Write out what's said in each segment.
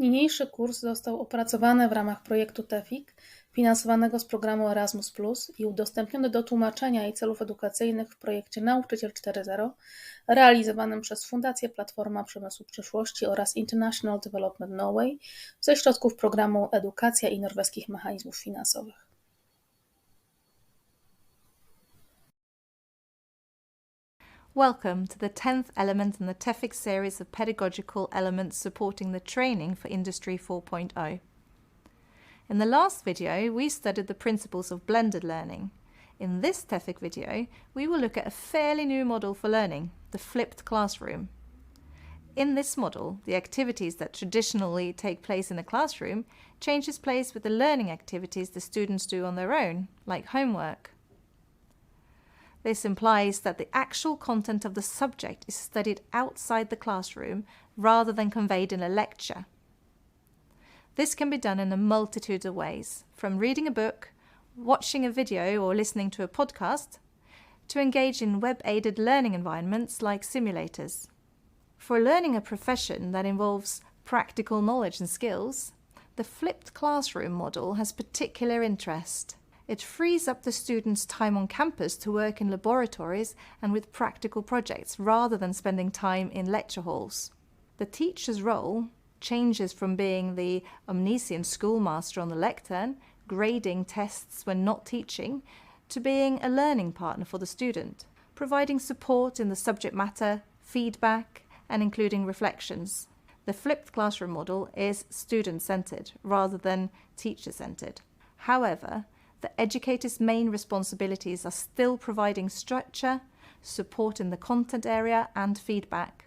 Niniejszy kurs został opracowany w ramach projektu TEFFIC, finansowanego z programu Erasmus+ i udostępniony do tłumaczenia i celów edukacyjnych w projekcie Nauczyciel 4.0, realizowanym przez Fundację Platforma Przemysłu Przyszłości oraz International Development Norway ze środków programu Edukacja i norweskich mechanizmów finansowych. Welcome to the 10th element in the TEFFIC series of pedagogical elements supporting the training for Industry 4.0. In the last video, we studied the principles of blended learning. In this TEFFIC video, we will look at a fairly new model for learning, the flipped classroom. In this model, the activities that traditionally take place in a classroom changes place with the learning activities the students do on their own, like homework. This implies that the actual content of the subject is studied outside the classroom rather than conveyed in a lecture. This can be done in a multitude of ways, from reading a book, watching a video or listening to a podcast, to engage in web-aided learning environments like simulators. For learning a profession that involves practical knowledge and skills, the flipped classroom model has particular interest. It frees up the students' time on campus to work in laboratories and with practical projects rather than spending time in lecture halls. The teacher's role changes from being the omniscient schoolmaster on the lectern, grading tests when not teaching, to being a learning partner for the student, providing support in the subject matter, feedback, and including reflections. The flipped classroom model is student-centered rather than teacher-centered. However, the educator's main responsibilities are still providing structure, support in the content area, and feedback.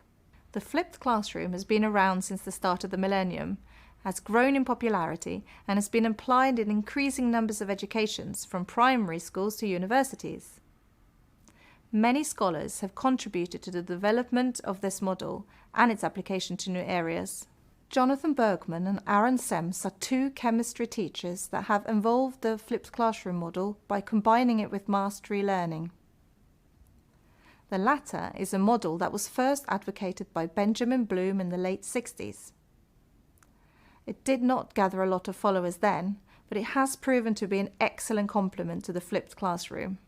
The flipped classroom has been around since the start of the millennium, has grown in popularity, and has been applied in increasing numbers of educations, from primary schools to universities. Many scholars have contributed to the development of this model and its application to new areas. Jonathan Bergman and Aaron Sems are two chemistry teachers that have evolved the flipped classroom model by combining it with mastery learning. The latter is a model that was first advocated by Benjamin Bloom in the late 60s. It did not gather a lot of followers then, but it has proven to be an excellent complement to the flipped classroom.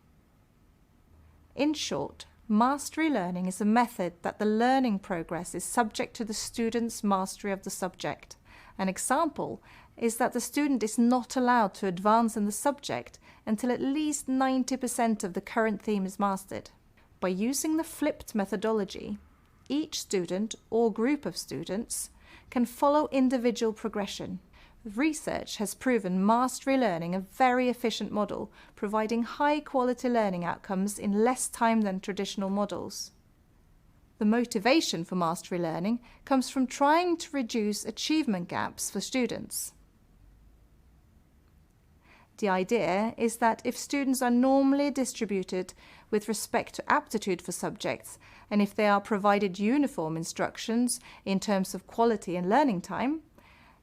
In short, mastery learning is a method that the learning progress is subject to the student's mastery of the subject. An example is that the student is not allowed to advance in the subject until at least 90% of the current theme is mastered. By using the flipped methodology, each student or group of students can follow individual progression. Research has proven mastery learning a very efficient model, providing high-quality learning outcomes in less time than traditional models. The motivation for mastery learning comes from trying to reduce achievement gaps for students. The idea is that if students are normally distributed with respect to aptitude for subjects, and if they are provided uniform instructions in terms of quality and learning time,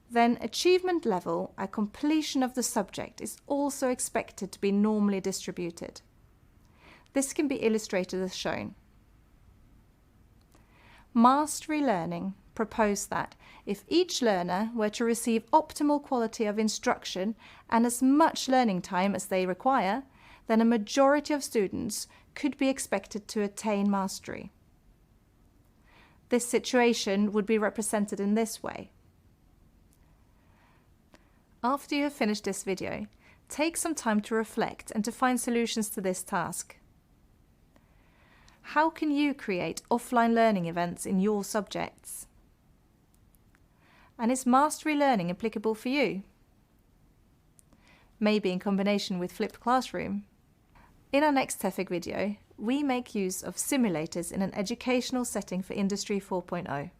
then achievement level at completion of the subject is also expected to be normally distributed. This can be illustrated as shown. Mastery learning proposed that if each learner were to receive optimal quality of instruction and as much learning time as they require, then a majority of students could be expected to attain mastery. This situation would be represented in this way. After you have finished this video, take some time to reflect and to find solutions to this task. How can you create offline learning events in your subjects? And is mastery learning applicable for you? Maybe in combination with flipped classroom. In our next TEFFIC video, we make use of simulators in an educational setting for Industry 4.0.